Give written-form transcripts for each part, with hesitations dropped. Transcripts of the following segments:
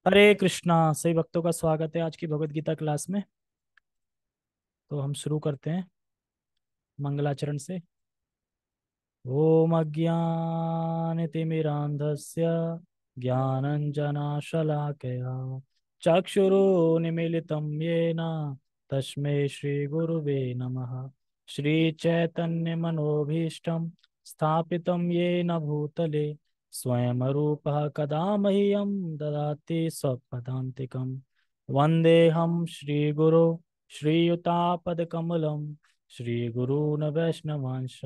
हरे कृष्णा। सही भक्तों का स्वागत है आज की भगवत गीता क्लास में। तो हम शुरू करते हैं मंगलाचरण से। ओम अज्ञानतिमिरान्धस्य ज्ञानञ्जनशलाकया चक्षुरुन्मीलितं येन तस्मै श्रीगुरुवे नमः। श्रीचैतन्यमनोभीष्टं स्थापितं येन भूतले स्वयं रूपः कदा मह्यं ददाति स्वपदान्तिकं। वन्देऽहं श्रीगुरो श्रीयुतापदकमलं श्रीगुरून् वैष्णवांश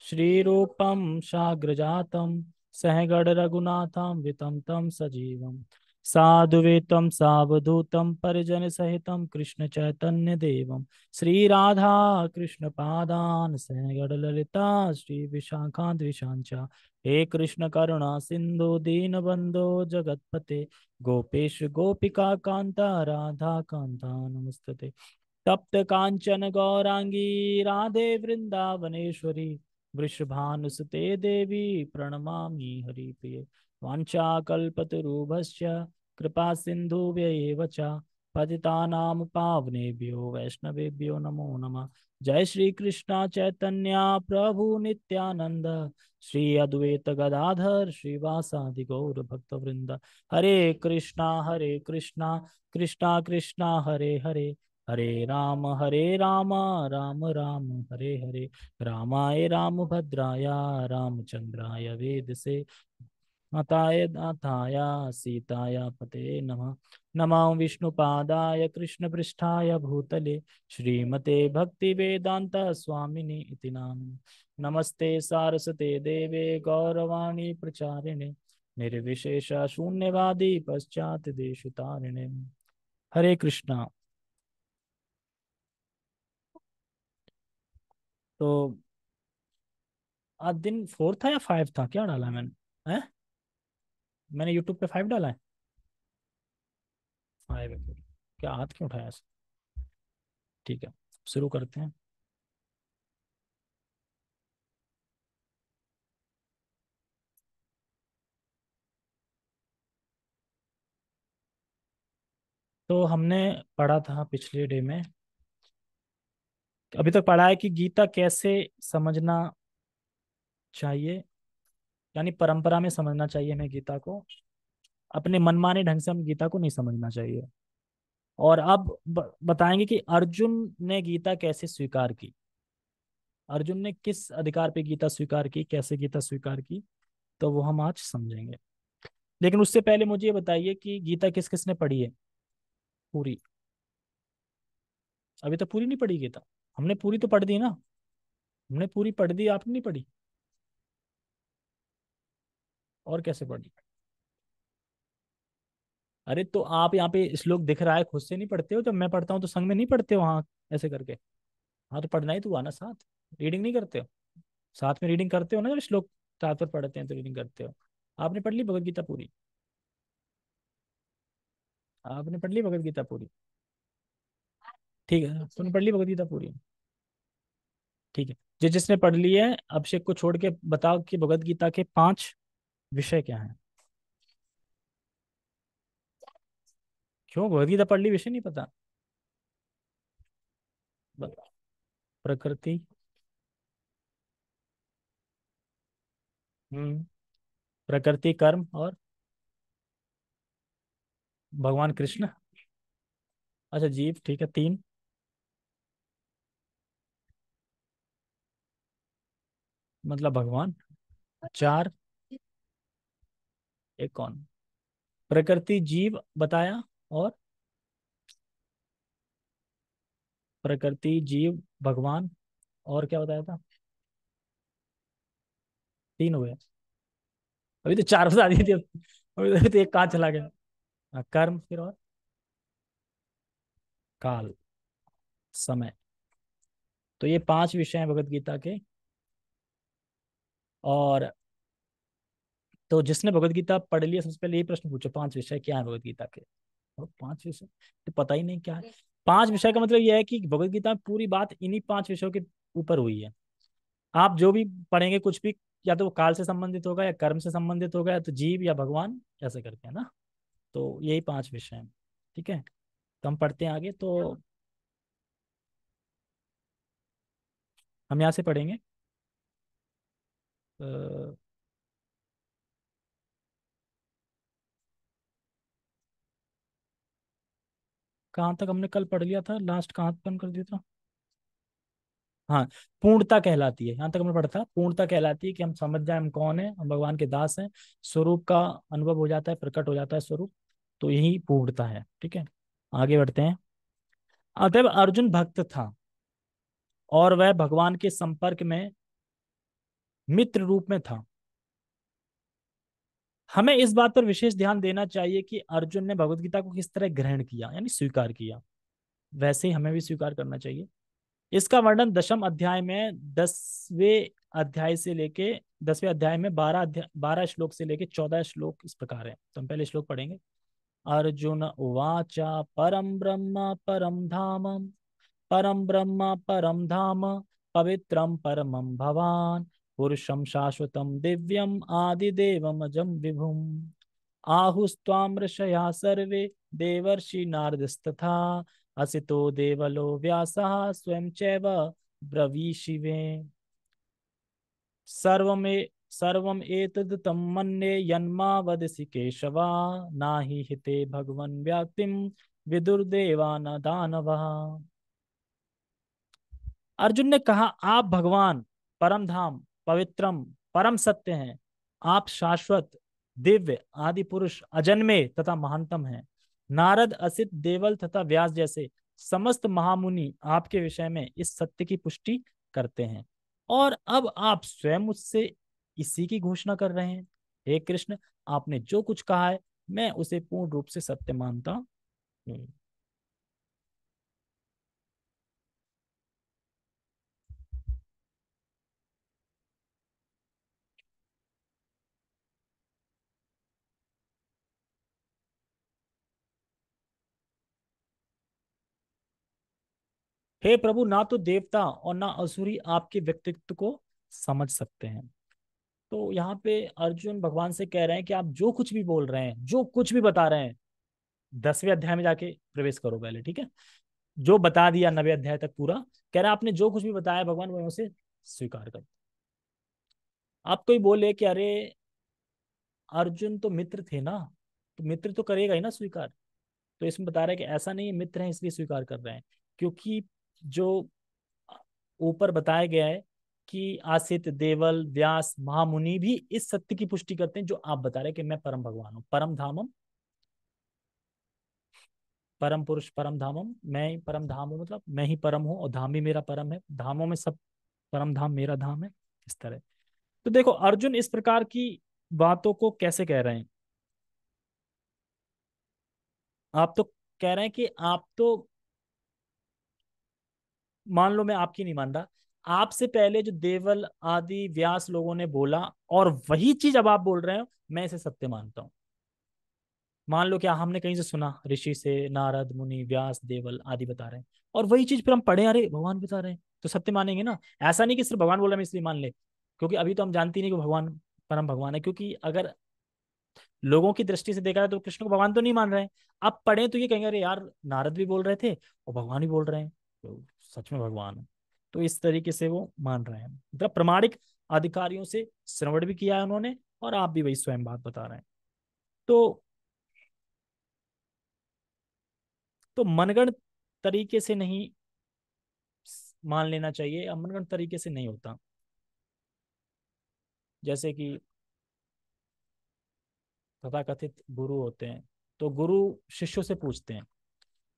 श्रीरूपं साग्रजातं सहगण रघुनाथं वितं तं सजीवं साधुवेतं सावधूतं परिजनसहितं कृष्ण चैतन्य देवं श्रीराधा कृष्ण पादान् सहगण ललिता श्री विशाखान्विशांच। हे कृष्ण करुणा सिंधु दीनबंधो जगतपते गोपेश गोपिका कांता राधा कांता नमस्तते। तप्त कांचन गौरांगी राधे वृंदावनेश्वरी वृषभानुसुते देवी प्रणमामि हरिप्रिये। वाञ्छाकल्पतरुभ्यश्च कृपा सिन्धुभ्यैव च पतितानां पावनेभ्यो वैष्णवेभ्यो नमो नमः। जय श्री कृष्णा चैतन्य प्रभु नित्यानंद श्री अद्वैत गदाधर श्रीवासादि गौर भक्तवृंद। हरे कृष्णा कृष्णा कृष्णा हरे हरे हरे राम राम राम हरे हरे रामाय रामभद्राय रामचंद्राय वेदसे मताय नाथाय सीताय पते नमः। नमो विष्णुपादाय कृष्णपृष्ठाय भूतले श्रीमते भक्तिवेदांत स्वामिनि इति नामिने। नमस्ते सारस्वते देवे गौरवाणी प्रचारिणे निर्विशेष शून्यवादी पश्चात देशतारिणे। हरे कृष्णा। तो आज दिन 4 था या 5 था, क्या डाला है मैंने? है मैंने यूट्यूब पे 5 डाला है। 5 है फिर। क्या हाथ क्यों उठाया ऐसे? ठीक है, शुरू करते हैं। तो हमने पढ़ा था पिछले डे में, अभी तक पढ़ा है कि गीता कैसे समझना चाहिए, यानी परंपरा में समझना चाहिए हमें गीता को। अपने मनमाने ढंग से हम गीता को नहीं समझना चाहिए। और अब बताएंगे कि अर्जुन ने गीता कैसे स्वीकार की। अर्जुन ने किस अधिकार पे गीता स्वीकार की, कैसे गीता स्वीकार की, तो वो हम आज समझेंगे। लेकिन उससे पहले मुझे ये बताइए कि गीता किस किसने पढ़ी है पूरी। अभी तक पूरी नहीं पढ़ी गीता? हमने पूरी तो पढ़ दी ना। हमने पूरी पढ़ दी, आपने नहीं पढ़ी? और कैसे पढ़ी? अरे तो आप यहाँ पे श्लोक दिख रहा है, खुद से नहीं पढ़ते हो? जब मैं पढ़ता हूँ तो संग में नहीं पढ़ते हो वहाँ ऐसे करके? हाँ तो पढ़ना ही तो हुआ ना साथ। रीडिंग नहीं करते हो? साथ में रीडिंग करते हो ना, जब श्लोक साथ पर पढ़ते हैं तो रीडिंग करते हो। आपने पढ़ ली भगवत गीता पूरी? आपने पढ़ ली भगवत गीता पूरी? ठीक है, तुमने पढ़ ली भगवत गीता पूरी? ठीक है। जिसने पढ़ ली है, अभिषेक को छोड़ के बताओ कि भगवत गीता के 5 विषय क्या हैं। क्यों, भगवत गीता पढ़ ली, विषय नहीं पता? बताओ। प्रकृति। हम्म। प्रकृति, कर्म और भगवान कृष्ण। अच्छा, जीव, ठीक है, 3। मतलब भगवान। 4। एक कौन? प्रकृति, जीव बताया। और प्रकृति, जीव, भगवान, और क्या बताया था? 3 हुए। अभी तो 4 बता दिए थे। अभी तो एक कहाँ चला गया? हाँ, कर्म, फिर और काल, समय। तो ये 5 विषय हैं भगवत गीता के। और तो जिसने भगवत गीता पढ़ लिया, सबसे पहले ये प्रश्न पूछो, 5 विषय क्या है भगवत गीता के? और 5 विषय तो पता ही नहीं क्या है। 5 विषय का मतलब यह है कि भगवत गीता में पूरी बात इन्हीं 5 विषयों के ऊपर हुई है। आप जो भी पढ़ेंगे कुछ भी, या तो वो काल से संबंधित होगा, या कर्म से संबंधित होगा, या तो जीव या भगवान, ऐसे करके, है ना। तो यही 5 विषय हैं। ठीक है, तो हम पढ़ते हैं आगे। तो हम यहाँ से पढ़ेंगे अ, कहाँ तक हमने कल पढ़ लिया था, लास्ट कहाँ तक बंद कर दिया था। हाँ, पूर्णता कहलाती है, यहाँ तक हमने पढ़ा था। पूर्णता कहलाती है कि हम समझ जाए हम कौन है, हम भगवान के दास हैं, स्वरूप का अनुभव हो जाता है, प्रकट हो जाता है स्वरूप। तो यही पूर्णता है। ठीक है, आगे बढ़ते हैं। अतएव अर्जुन भक्त था और वह भगवान के संपर्क में मित्र रूप में था। हमें इस बात पर विशेष ध्यान देना चाहिए कि अर्जुन ने भगवत गीता को किस तरह ग्रहण किया, यानी स्वीकार किया। वैसे ही हमें भी स्वीकार करना चाहिए। इसका वर्णन दशम अध्याय में 10वें अध्याय से लेके 10वें अध्याय में 12 श्लोक से लेके 14 श्लोक इस प्रकार है। तो हम पहले श्लोक पढ़ेंगे। अर्जुन उवाचा परम ब्रह्म परम धाम पवित्रम परमं भवान पुरुषं शाश्वतं दिव्यम आदिदेवमजं विभुम आहुस्त्वां ऋषयः सर्वे देवर्षि नारदस्तथा असितो देवलो व्यासः स्वयं चैव ब्रवीषिवे सर्वमे सर्वम एतद् तं मन्ये यन्मा वदसि केशवा नाहि हिते भगवन् व्याप्तिं विदुर्देवा न दानवः। अर्जुन ने कहा, आप भगवान, परम धाम, पवित्रम, परम सत्य हैं। आप शाश्वत, दिव्य, आदि पुरुष, अजन्मे तथा महानतम हैं। नारद, असित, देवल तथा व्यास जैसे समस्त महामुनि आपके विषय में इस सत्य की पुष्टि करते हैं, और अब आप स्वयं मुझसे इसी की घोषणा कर रहे हैं। हे कृष्ण, आपने जो कुछ कहा है मैं उसे पूर्ण रूप से सत्य मानता हूँ। हे प्रभु, ना तो देवता और ना असुरी आपके व्यक्तित्व को समझ सकते हैं। तो यहाँ पे अर्जुन भगवान से कह रहे हैं कि आप जो कुछ भी बोल रहे हैं, जो कुछ भी बता रहे हैं, 10वें अध्याय में जाके प्रवेश करो पहले। ठीक है, जो बता दिया 90 अध्याय तक पूरा, कह रहा है आपने जो कुछ भी बताया भगवान मैं उसे स्वीकार कर। आप कोई बोले कि अरे अर्जुन तो मित्र थे ना, तो मित्र तो करेगा ही ना स्वीकार। तो इसमें बता रहा है कि ऐसा नहीं है, मित्र हैं इसलिए स्वीकार कर रहे हैं। क्योंकि जो ऊपर बताया गया है कि आसित, देवल, व्यास, महामुनि भी इस सत्य की पुष्टि करते हैं जो आप बता रहे हैं कि मैं परम भगवान हूँ, परम धामम, परम पुरुष परम धामम, मैं ही परम धाम हूँ, मतलब मैं ही परम हूँ और धाम भी मेरा परम है, धामों में सब परम धाम मेरा धाम है, इस तरह। तो देखो अर्जुन इस प्रकार की बातों को कैसे कह रहे हैं। आप तो कह रहे हैं कि आप तो, मान लो मैं आपकी नहीं मान रहा, आपसे पहले जो देवल आदि व्यास लोगों ने बोला और वही चीज अब आप बोल रहे हो, मैं इसे सत्य मानता हूँ। मान लो क्या हमने कहीं से सुना, ऋषि से, नारद मुनि व्यास देवल आदि बता रहे हैं, और वही चीज फिर हम पढ़े, अरे भगवान बता रहे हैं, तो सत्य मानेंगे ना। ऐसा नहीं कि सिर्फ भगवान बोला मैं इसलिए मान ले, क्योंकि अभी तो हम जानते ही नहीं कि भगवान परम भगवान है। क्योंकि अगर लोगों की दृष्टि से देखा जाए तो कृष्ण को भगवान तो नहीं मान रहे हैं। अब पढ़े तो ये कहेंगे अरे यार नारद भी बोल रहे थे और भगवान भी बोल रहे हैं, तो सच में भगवान है। तो इस तरीके से वो मान रहे हैं, मतलब प्रमाणिक अधिकारियों से श्रवण भी किया है उन्होंने, और आप भी वही स्वयं बात बता रहे हैं। तो मनगढ़ तरीके से नहीं मान लेना चाहिए, या मनगढ़ तरीके से नहीं होता। जैसे कि तथाकथित गुरु होते हैं, तो गुरु शिष्यों से पूछते हैं,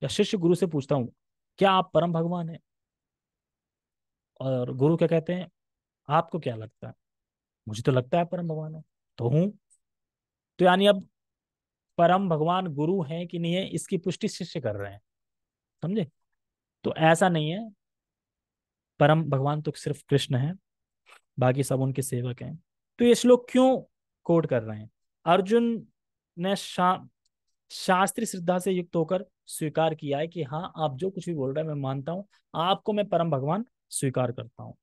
या शिष्य गुरु से पूछता हूँ क्या आप परम भगवान हैं, और गुरु क्या कहते हैं, आपको क्या लगता है। मुझे तो लगता है परम भगवान है, तो हूं। तो यानी अब परम भगवान गुरु हैं कि नहीं है इसकी पुष्टि शिष्य कर रहे हैं, समझे। तो ऐसा नहीं है, परम भगवान तो सिर्फ कृष्ण है, बाकी सब उनके सेवक हैं। तो ये श्लोक क्यों कोट कर रहे हैं। अर्जुन ने शास्त्रीय श्रद्धा से युक्त होकर स्वीकार किया है कि हाँ आप जो कुछ भी बोल रहे हैं मैं मानता हूँ, आपको मैं परम भगवान स्वीकार करता हूँ।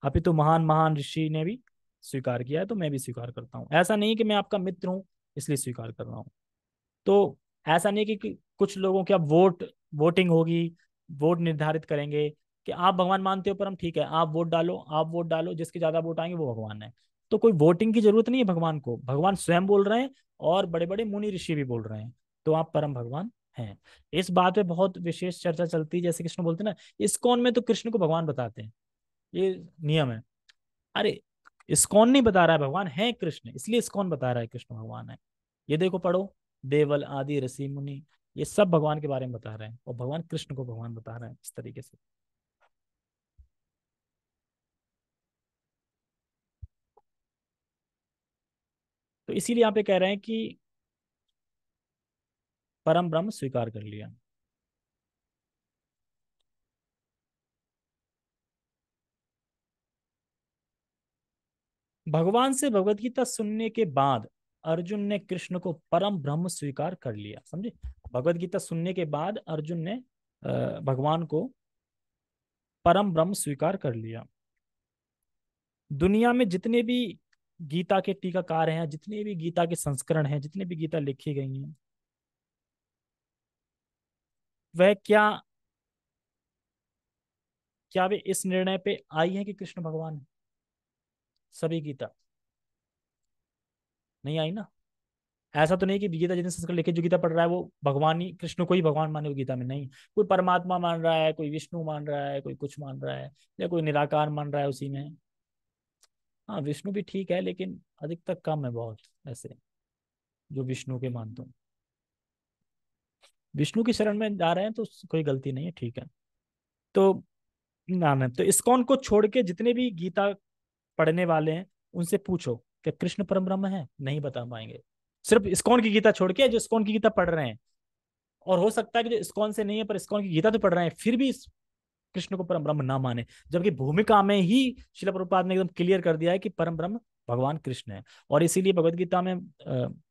अभी तो महान महान ऋषि ने भी स्वीकार किया है, तो मैं भी स्वीकार करता हूँ। ऐसा नहीं कि मैं आपका मित्र हूँ इसलिए स्वीकार कर रहा हूँ। तो ऐसा नहीं है कि कुछ लोगों की अब वोटिंग होगी, वोट निर्धारित करेंगे कि आप भगवान मानते हो परम, ठीक है आप वोट डालो, आप वोट डालो, जिसके ज्यादा वोट आएंगे वो भगवान है। तो कोई वोटिंग की जरूरत नहीं है भगवान को, भगवान स्वयं बोल रहे हैं और बड़े बड़े मुनि ऋषि भी बोल रहे हैं, तो आप परम भगवान हैं। इस बात पे बहुत विशेष चर्चा चलती है, जैसे कृष्ण बोलते हैं ना, इस्कॉन में तो कृष्ण को भगवान बताते हैं, ये नियम है। अरे इस्कॉन नहीं बता रहा है भगवान है कृष्ण, इसलिए इस्कॉन बता रहा है कृष्ण भगवान है। ये देखो पढ़ो, देवल आदि ऋषि मुनि ये सब भगवान के बारे में बता रहे हैं, और भगवान कृष्ण को भगवान बता रहे हैं इस तरीके से। तो इसीलिए यहाँ पे कह रहे हैं कि परम ब्रह्म स्वीकार कर लिया। भगवान से भगवत गीता सुनने के बाद अर्जुन ने कृष्ण को परम ब्रह्म स्वीकार कर लिया, समझे। भगवत गीता सुनने के बाद अर्जुन ने भगवान को परम ब्रह्म स्वीकार कर लिया। दुनिया में जितने भी गीता के टीकाकार हैं, जितने भी गीता के संस्करण हैं, जितने भी गीता लिखी गई हैं, वह क्या वे इस निर्णय पे आई हैं कि कृष्ण भगवान है? सभी गीता नहीं आई ना। ऐसा तो नहीं कि गीता जितने संस्करण लिखे, जो गीता पढ़ रहा है वो भगवान ही, कृष्ण को ही भगवान माने वो गीता में नहीं। कोई परमात्मा मान रहा है, कोई विष्णु मान रहा है, कोई कुछ मान रहा है, या कोई निराकार मान रहा है उसी में। हाँ विष्णु भी ठीक है, लेकिन अधिकतर कम है बहुत ऐसे जो विष्णु के मानते हो। विष्णु की शरण में जा रहे हैं तो कोई गलती नहीं है, ठीक है। तो ना ना, तो इस्कॉन को छोड़ के जितने भी गीता पढ़ने वाले हैं उनसे पूछो कि कृष्ण परम ब्रह्म है, नहीं बता पाएंगे। सिर्फ इस्कॉन की गीता छोड़ के, जो इस्कॉन की गीता पढ़ रहे हैं, और हो सकता है कि जो इस्कॉन से नहीं है पर इस्कॉन की गीता तो पढ़ रहे हैं, फिर भी कृष्ण को परम ब्रह्म ना माने, जबकि भूमिका में ही शिला प्रभुपाद ने एकदम क्लियर कर दिया है कि परम ब्रह्म भगवान कृष्ण है। और इसीलिए भगवत गीता में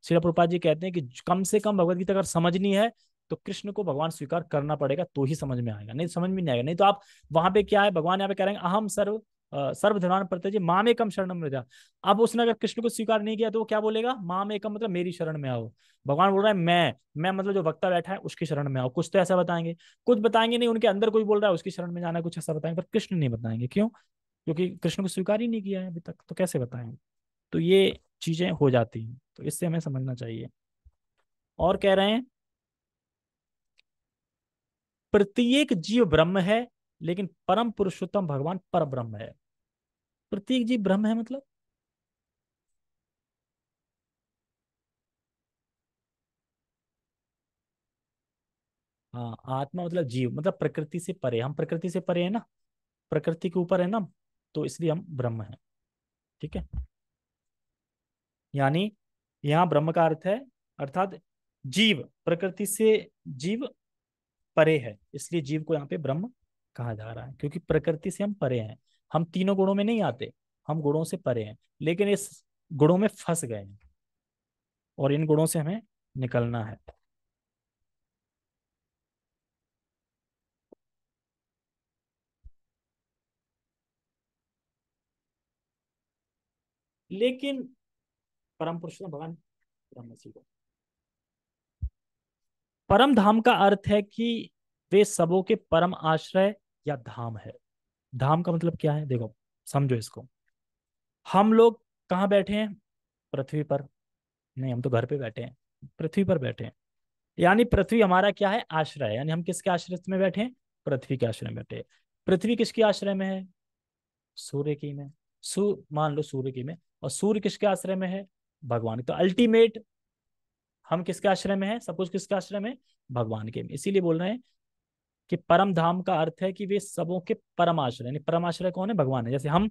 शिला प्रभुपाद जी कहते हैं कि कम से कम भगवत गीता अगर समझनी है तो कृष्ण को भगवान स्वीकार करना पड़ेगा, तो ही समझ में आएगा, नहीं समझ में नहीं आएगा। नहीं तो आप वहां पे क्या है, भगवान यहाँ पे कह रहे हैं अहम सर्वधर्मान् प्रत्यजे मामेकम शरणम व्रज। अब उसने अगर कृष्ण को स्वीकार नहीं किया तो वो क्या बोलेगा, मामेकम मतलब मेरी शरण में आओ। भगवान बोल रहा है मैं मतलब जो वक्ता बैठा है उसकी शरण में आओ, कुछ तो ऐसा बताएंगे। कुछ बताएंगे नहीं, उनके अंदर कोई बोल रहा है उसकी शरण में जाना है, कुछ ऐसा बताएंगे, पर कृष्ण नहीं बताएंगे। क्यों? क्योंकि कृष्ण को स्वीकार ही नहीं किया है अभी तक, तो कैसे बताएंगे। तो ये चीजें हो जाती हैं, तो इससे हमें समझना चाहिए। और कह रहे हैं प्रत्येक जीव ब्रह्म है, लेकिन परम पुरुषोत्तम भगवान पर ब्रह्म है। प्रत्येक जीव ब्रह्म है मतलब, हाँ आत्मा मतलब जीव, मतलब प्रकृति से परे, हम प्रकृति से परे है ना, प्रकृति के ऊपर है ना, तो इसलिए हम ब्रह्म हैं। ठीक है, यानी यहाँ ब्रह्म का अर्थ है, अर्थात जीव प्रकृति से, जीव परे है, इसलिए जीव को यहाँ पे ब्रह्म कहा जा रहा है, क्योंकि प्रकृति से हम परे हैं। हम तीनों गुणों में नहीं आते, हम गुणों से परे हैं, लेकिन इस गुणों में फंस गए हैं, और इन गुणों से हमें निकलना है। लेकिन परम पुरुषोत्तम भगवान ब्रह्म जी को, परम धाम का अर्थ है कि वे सबों के परम आश्रय या धाम है। धाम का मतलब क्या है, देखो समझो इसको। हम लोग कहाँ बैठे हैं, पृथ्वी पर। नहीं, हम तो घर पे बैठे हैं, पृथ्वी पर बैठे हैं। यानी पृथ्वी हमारा क्या है, आश्रय है। यानी हम किसके आश्रय में बैठे हैं, पृथ्वी के आश्रय में बैठे हैं। पृथ्वी किसके आश्रय में है, सूर्य की में। मान लो सूर्य की में, और सूर्य किसके आश्रय में है, भगवान। तो अल्टीमेट हम किसके आश्रय में है, सब कुछ किसके आश्रय में, भगवान के। इसीलिए बोल रहे हैं कि परम धाम का अर्थ है कि वे सबों के परम आश्रय, यानी परम आश्रय कौन है, भगवान है। जैसे हम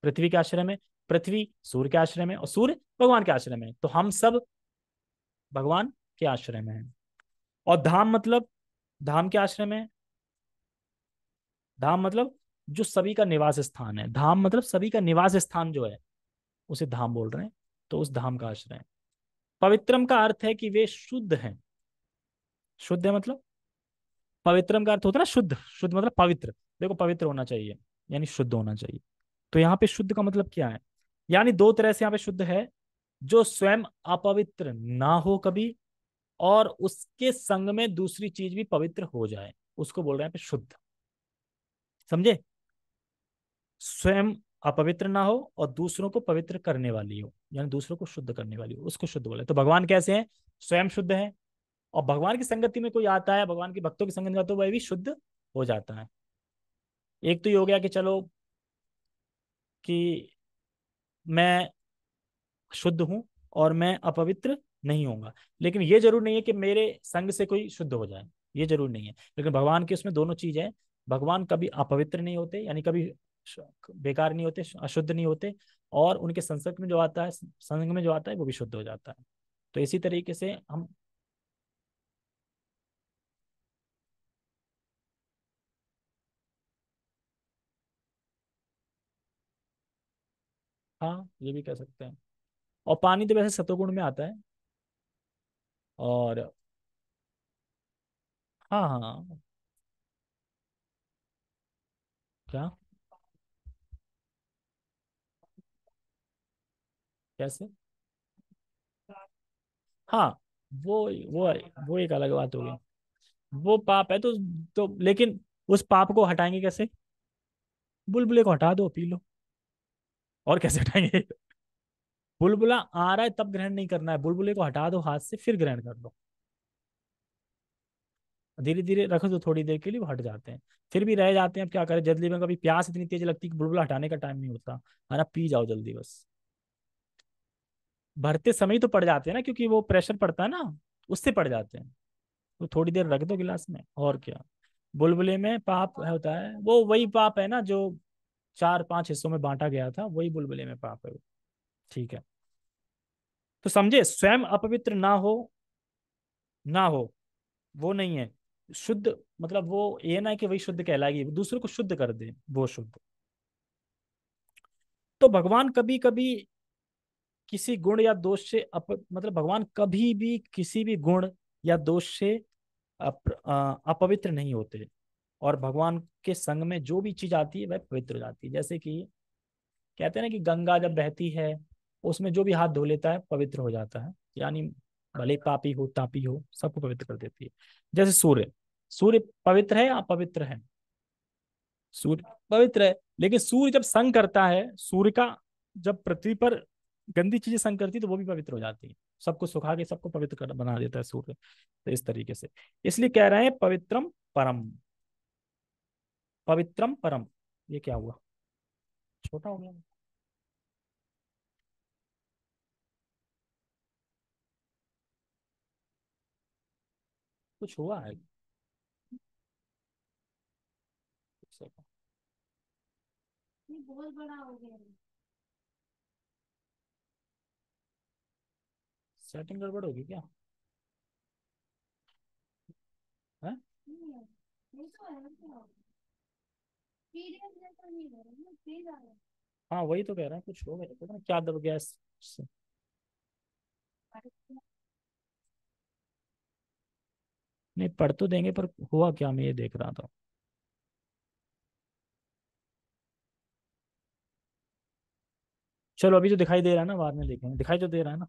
पृथ्वी के आश्रय में, पृथ्वी सूर्य के आश्रय में, और सूर्य भगवान के आश्रय में, तो हम सब भगवान के आश्रय में हैं। और धाम मतलब, धाम के आश्रय में, धाम मतलब जो सभी का निवास स्थान है, धाम मतलब सभी का निवास स्थान जो है उसे धाम बोल रहे हैं, तो उस धाम का आश्रय है। पवित्रम का अर्थ है कि वे शुद्ध हैं। शुद्ध है मतलब, पवित्रम का अर्थ होता है ना शुद्ध, शुद्ध मतलब पवित्र। देखो पवित्र होना चाहिए, यानी शुद्ध होना चाहिए। तो यहाँ पे शुद्ध का मतलब क्या है, यानी दो तरह से यहाँ पे शुद्ध है, जो स्वयं अपवित्र ना हो कभी, और उसके संग में दूसरी चीज भी पवित्र हो जाए, उसको बोल रहे हैं शुद्ध। समझे? स्वयं अपवित्र ना हो और दूसरों को पवित्र करने वाली हो, यानी दूसरों को शुद्ध करने वाली हो, उसको शुद्ध बोले। तो भगवान कैसे हैं? स्वयं शुद्ध है, और भगवान की संगति में कोई आता है, भगवान के भक्तों की संगति में आता है, तो वह भी शुद्ध हो जाता है। एक तो ये हो गया कि चलो कि मैं शुद्ध हूं और मैं अपवित्र नहीं होऊंगा, लेकिन ये जरूर नहीं है कि मेरे संग से कोई शुद्ध हो जाए, ये जरूर नहीं है। लेकिन भगवान के उसमें दोनों चीज है। भगवान कभी अपवित्र नहीं होते, यानी कभी बेकार नहीं होते, अशुद्ध नहीं होते, और उनके संसर्ग में जो आता है, संग में जो आता है, वो भी शुद्ध हो जाता है। तो इसी तरीके से हम। हाँ, ये भी कह सकते हैं। और पानी तो वैसे सतोगुण में आता है। और हाँ हाँ। क्या? कैसे? हाँ, वो वो वो एक अलग बात होगी। वो पाप है तो लेकिन उस पाप को हटाएंगे कैसे? बुलबुले को हटा दो, पी लो। और कैसे हटाएंगे? बुलबुला आ रहा है तब ग्रहण नहीं करना है, बुलबुले को हटा दो हाथ से, फिर ग्रहण कर लो। धीरे धीरे रख दो, थोड़ी देर के लिए वो हट जाते हैं। फिर भी रह जाते हैं, अब क्या करें, जल्दी में कभी प्यास इतनी तेज लगती है कि बुलबुला हटाने का टाइम नहीं होता है ना, पी जाओ जल्दी बस। भरते समय ही तो पड़ जाते हैं ना, क्योंकि वो प्रेशर पड़ता है ना, उससे पड़ जाते हैं। तो थोड़ी देर रख दो गिलास में, और क्या। बुलबुले में पाप होता है, वो वही पाप है ना जो 4-5 हिस्सों में बांटा गया था, वही बुलबुले में पाप है वो। ठीक है। तो समझे, स्वयं अपवित्र ना हो, ना हो, वो नहीं है शुद्ध। मतलब वो ये ना कि वही शुद्ध कहलाएगी, वो दूसरों को शुद्ध कर दे, वो शुद्ध। तो भगवान कभी कभी किसी गुण या दोष से मतलब भगवान कभी भी किसी भी गुण या दोष से अपवित्र नहीं होते। और भगवान के संग में जो भी चीज आती है वह पवित्र हो जाती है। जैसे कि कहते हैं ना कि गंगा जब बहती है, उसमें जो भी हाथ धो लेता है पवित्र हो जाता है, यानी भले पापी हो तापी हो, सबको पवित्र कर देती है। जैसे सूर्य, सूर्य पवित्र है या अपवित्र है? सूर्य पवित्र है, लेकिन सूर्य जब संग करता है, सूर्य का जब पृथ्वी पर गंदी चीजें संग करती है तो वो भी पवित्र हो जाती है, सबको सुखा के सबको पवित्र कर बना देता है सूर्य। तो इस तरीके से, इसलिए कह रहे हैं पवित्रम परम। पवित्रम परम, ये क्या हुआ? छोटा हो गया? कुछ हुआ है? ये बहुत बड़ा हो गया है। सेटिंग गड़बड़ होगी क्या? है? नहीं है। नहीं तो है क्या? पीडीएफ जैसा नहीं है ना, तेज आ रहा है। हाँ, वही तो कह रहा है, कुछ हो गया, पता नहीं क्या दब गया नहीं, पढ़ तो देंगे पर हुआ क्या, मैं ये देख रहा था। चलो, अभी तो दिखाई दे रहा है ना, बाद में देखेंगे, दिखाई तो दे रहा है ना।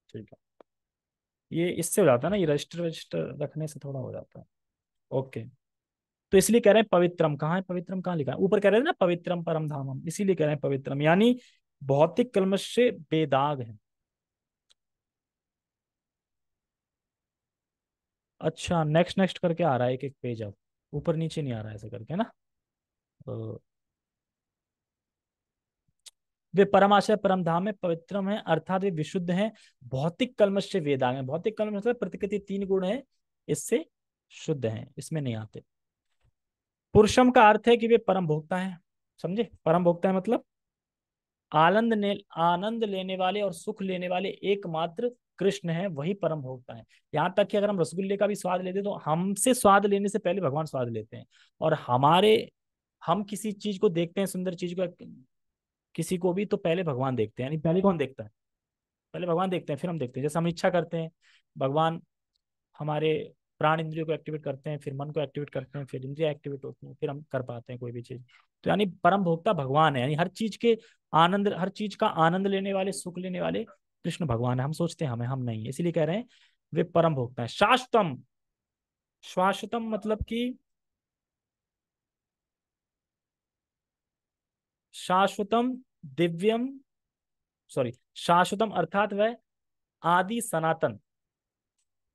ठीक है। ये इससे हो जाता है ना, ये रजिस्टर रजिस्टर रखने से थोड़ा हो जाता है। ओके। तो इसलिए कह रहे हैं पवित्रम, कहाँ है पवित्रम, कहाँ लिखा है? ऊपर कह रहे हैं ना पवित्रम परम धामम, इसीलिए कह रहे हैं पवित्रम, यानी भौतिक कलमश से बेदाग है। अच्छा, नेक्स्ट नेक्स्ट करके आ रहा है एक एक पेज अब, ऊपर नीचे नहीं आ रहा है ऐसा करके ना। तो वे परमाशय परम धाम में पवित्रम है, अर्थात वे विशुद्ध हैं, भौतिक कलमश से वेदांग है। भौतिक कलमश मतलब प्रकृति 3 गुण है, इससे शुद्ध हैं, इसमें नहीं आते। पुरुषम का अर्थ है कि वे परम भोक्ता हैं। समझे? परम भोक्ता है मतलब आनंद लेने वाले और सुख लेने वाले एकमात्र कृष्ण है, वही परम भोक्ता है। यहाँ तक कि अगर हम रसगुल्ले का भी स्वाद लेते हैं तो हमसे स्वाद लेने से पहले भगवान स्वाद लेते हैं। और हम किसी चीज को देखते हैं, सुंदर चीज को, किसी को भी, तो पहले भगवान देखते हैं, यानी पहले कौन देखता है? पहले भगवान देखते हैं, फिर हम देखते हैं। जैसे हम इच्छा करते हैं, भगवान हमारे प्राण इंद्रियों को एक्टिवेट करते हैं, फिर मन को एक्टिवेट करते हैं, फिर इंद्रिया एक्टिवेट होती हैं, फिर हम कर पाते हैं कोई भी चीज। तो यानी परम भोक्ता भगवान है, यानी हर चीज का आनंद लेने वाले, सुख लेने वाले कृष्ण भगवान है। हम सोचते हैं हमें, हम नहीं, इसीलिए कह रहे हैं वे परम भोक्ता है। शाश्वतम, शाश्वतम मतलब कि शाश्वतम, दिव्यम, सॉरी, शाश्वतम अर्थात वह आदि सनातन,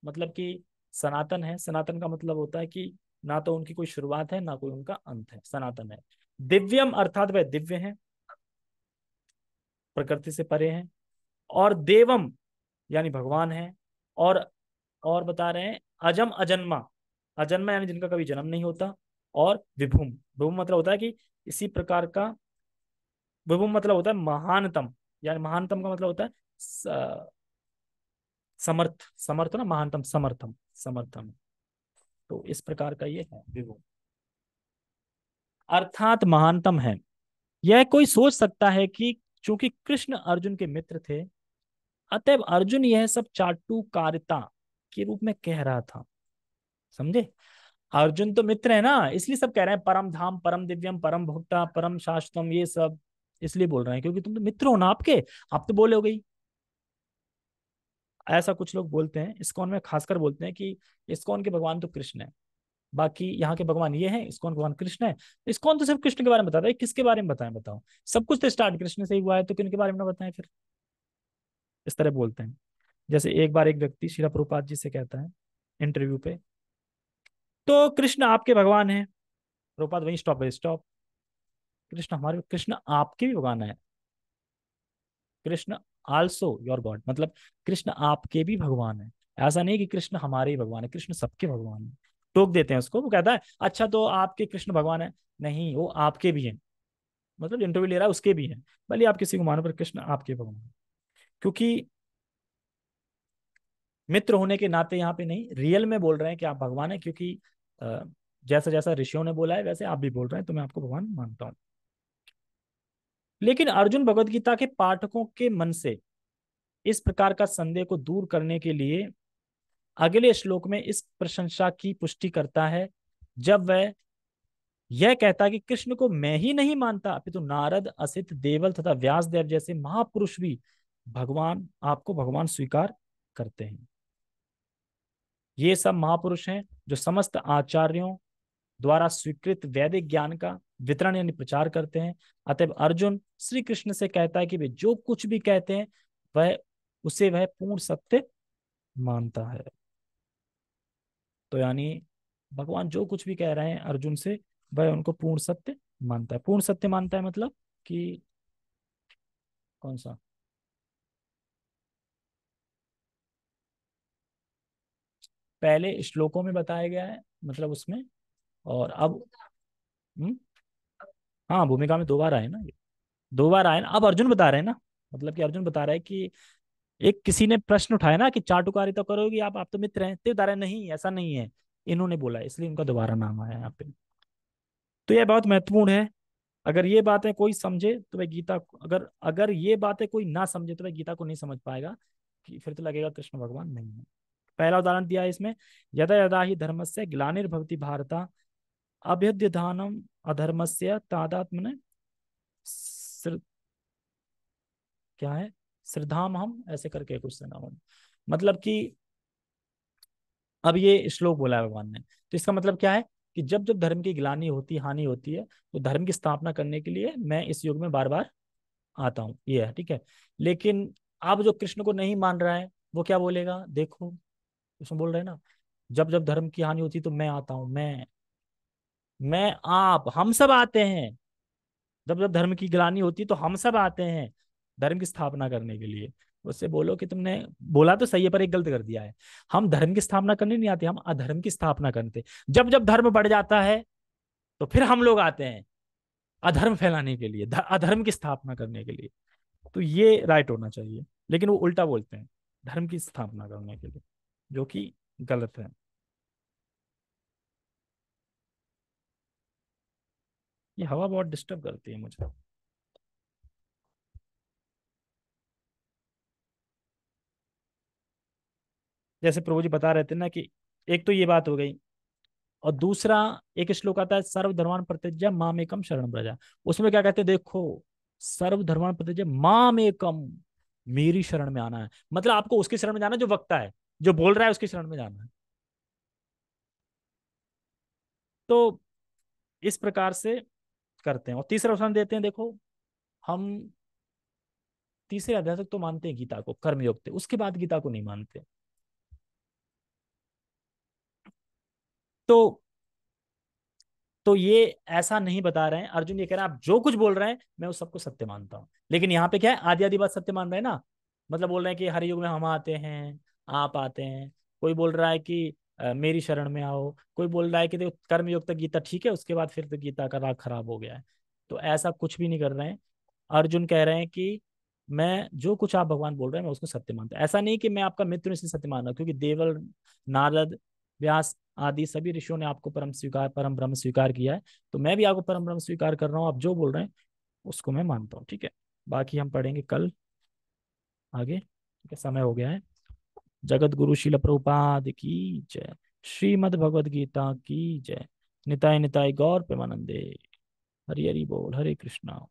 मतलब कि सनातन है। सनातन का मतलब होता है कि ना तो उनकी कोई शुरुआत है ना कोई उनका अंत है, सनातन है। दिव्यम अर्थात वह दिव्य है, प्रकृति से परे हैं। और देवम यानी भगवान है। और बता रहे हैं अजम अजन्मा, अजन्मा यानी जिनका कभी जन्म नहीं होता। और विभुम, विभुम मतलब होता है कि इसी प्रकार का, विभुम मतलब होता है महानतम, यानी महानतम का मतलब होता है समर्थ, समर्थ ना, महानतम समर्थम, समर्थम। तो इस प्रकार का ये है विभुम, अर्थात महानतम है। यह कोई सोच सकता है कि चूंकि कृष्ण अर्जुन के मित्र थे, अतएव अर्जुन यह सब चाटुकारिता के रूप में कह रहा था। समझे? अर्जुन तो मित्र है ना, इसलिए सब कह रहे हैं परम धाम, परम दिव्यम, परम भोक्ता, परम शाश्वतम, ये सब इसलिए बोल रहे हैं क्योंकि तुम तो मित्र हो ना आपके, आप तो बोले हो गई। ऐसा कुछ लोग बोलते हैं, इस्कॉन में खासकर बोलते हैं कि इस्कॉन के भगवान तो कृष्ण है, बाकी यहाँ के भगवान ये हैं, इस्कॉन भगवान कृष्ण है। इस्कॉन तो सिर्फ कृष्ण के बारे में बताता है, किसके बारे में बताएं बताओ? सब कुछ तो स्टार्ट कृष्ण से ही हुआ है, तो किन के बारे में ना बताएं फिर? इस तरह बोलते हैं। जैसे एक बार एक व्यक्ति श्रीला प्रभुपाद जी से कहता है इंटरव्यू पे, तो कृष्ण आपके भगवान है। प्रभुपाद वहीं स्टॉप है, स्टॉप, कृष्ण हमारे, कृष्ण आपके भी भगवान है। कृष्ण आल्सो योर गॉड, मतलब कृष्ण आपके भी भगवान है। ऐसा नहीं कि कृष्ण हमारे ही भगवान है, कृष्ण सबके भगवान है। टोक देते हैं उसको, वो कहता है अच्छा तो आपके कृष्ण भगवान है, नहीं वो आपके भी हैं, मतलब इंटरव्यू ले रहा है उसके भी हैं, भले आप किसी को मानो पर कृष्ण आपके भगवान है। क्योंकि मित्र होने के नाते यहाँ पे नहीं, रियल में बोल रहे हैं कि आप भगवान है, क्योंकि अ, जैसा जैसा ऋषियों ने बोला है वैसे आप भी बोल रहे हैं, तो मैं आपको भगवान मानता हूँ। लेकिन अर्जुन भगवत गीता के पाठकों के मन से इस प्रकार का संदेह को दूर करने के लिए अगले श्लोक में इस प्रशंसा की पुष्टि करता है, जब वह यह कहता है कि कृष्ण को मैं ही नहीं मानता, अपितु नारद, असित, देवल तथा व्यासदेव जैसे महापुरुष भी भगवान, आपको भगवान स्वीकार करते हैं। ये सब महापुरुष हैं जो समस्त आचार्यों द्वारा स्वीकृत वैदिक ज्ञान का वितरण यानी प्रचार करते हैं। अतएव अर्जुन श्री कृष्ण से कहता है कि वे जो कुछ भी कहते हैं वह उसे वह पूर्ण सत्य मानता है। तो यानी भगवान जो कुछ भी कह रहे हैं अर्जुन से, वह उनको पूर्ण सत्य मानता है। पूर्ण सत्य मानता है मतलब कि कौन सा? पहले श्लोकों में बताया गया है, मतलब उसमें, और अब हम्म, हाँ भूमिका में 2 बार आए ना ये, 2 बार आए ना। अब अर्जुन बता रहे हैं ना, मतलब कि अर्जुन बता रहा है कि एक किसी ने प्रश्न उठाया ना कि चाटुकारी तो करोगे आप तो मित्र हैं, तो बता रहे हैं, नहीं ऐसा नहीं है, इन्होंने बोला है, इसलिए उनका दोबारा नाम आया यहाँ पे। तो यह बहुत महत्वपूर्ण है। अगर ये बातें कोई समझे तो वह गीता अगर अगर ये बातें कोई ना समझे तो वह गीता को नहीं समझ पाएगा, कि फिर तो लगेगा कृष्ण भगवान नहीं है। पहला उदाहरण दिया है इसमें, यदा यदा ही धर्मस्य ग्लानिर्भवति भारत, अभ्युत्थानम अधर्मस्य तादात्म्य श्र- क्या है, श्रद्धाम हम ऐसे करके कुछ सुना हूं। मतलब कि अब ये श्लोक बोला है भगवान ने, तो इसका मतलब क्या है कि जब जब धर्म की ग्लानि होती, हानि होती है, तो धर्म की स्थापना करने के लिए मैं इस युग में बार बार आता हूँ, ये है, ठीक है। लेकिन अब जो कृष्ण को नहीं मान रहा है वो क्या बोलेगा, देखो उसमें बोल रहे हैं ना, जब जब धर्म की हानि होती तो मैं आता हूँ, मैं आप हम सब आते हैं। जब जब धर्म की ग्लानि होती तो हम सब आते हैं धर्म की स्थापना करने के लिए। उससे बोलो कि तुमने बोला तो सही है पर एक गलत कर दिया है, हम धर्म की स्थापना करने नहीं आते, हम अधर्म की स्थापना करते। जब जब धर्म बढ़ जाता है तो फिर हम लोग आते हैं अधर्म फैलाने के लिए, अधर्म की स्थापना करने के लिए। तो ये राइट होना चाहिए, लेकिन वो उल्टा बोलते हैं, धर्म की स्थापना करने के लिए, जो कि गलत है। ये हवा बहुत डिस्टर्ब करती है मुझे। जैसे प्रभु जी बता रहे थे ना कि एक तो ये बात हो गई, और दूसरा एक श्लोक आता है सर्वधर्मान परित्यज्य माम एकम शरण ब्रजा। उसमें क्या कहते हैं, देखो सर्वधर्मान परित्यज्य माम एकम, मेरी शरण में आना है, मतलब आपको उसकी शरण में जाना है जो वक्ता है। जो बोल रहा है उसके शरण में जाना है। तो इस प्रकार से करते हैं। और तीसरा उदाहरण देते हैं, देखो हम तीसरे अध्याय तक तो मानते हैं गीता को कर्मयोग थे, उसके बाद गीता को नहीं मानते। तो ये ऐसा नहीं बता रहे हैं, अर्जुन ये कह रहे हैं आप जो कुछ बोल रहे हैं मैं उस सबको सत्य मानता हूं, लेकिन यहाँ पे क्या है, आदि आदि बात सत्य मान रहे हैं ना। मतलब बोल रहे हैं कि हर युग में हम आते हैं, आप आते हैं। कोई बोल रहा है कि मेरी शरण में आओ, कोई बोल रहा है कि देखो कर्मयोग तक गीता ठीक है, उसके बाद फिर तो गीता का राग खराब हो गया है। तो ऐसा कुछ भी नहीं कर रहे हैं। अर्जुन कह रहे हैं कि मैं जो कुछ आप भगवान बोल रहे हैं मैं उसको सत्य मानता हूं। ऐसा नहीं कि मैं आपका मित्र हूं इसलिए सत्य मान रहा हूं, क्योंकि देवल, नारद, व्यास आदि सभी ऋषियों ने आपको परम ब्रह्म स्वीकार किया है। तो मैं भी आपको परम ब्रह्म स्वीकार कर रहा हूँ, आप जो बोल रहे हैं उसको मैं मानता हूँ। ठीक है, बाकी हम पढ़ेंगे कल आगे। ठीक है, समय हो गया है। जगत गुरु शिल प्रभुपाद की जय। श्रीमद् भगवद गीता की जय। निताय निताय गौर प्रेमानंदे। हरि हरि बोल, हरे कृष्णा।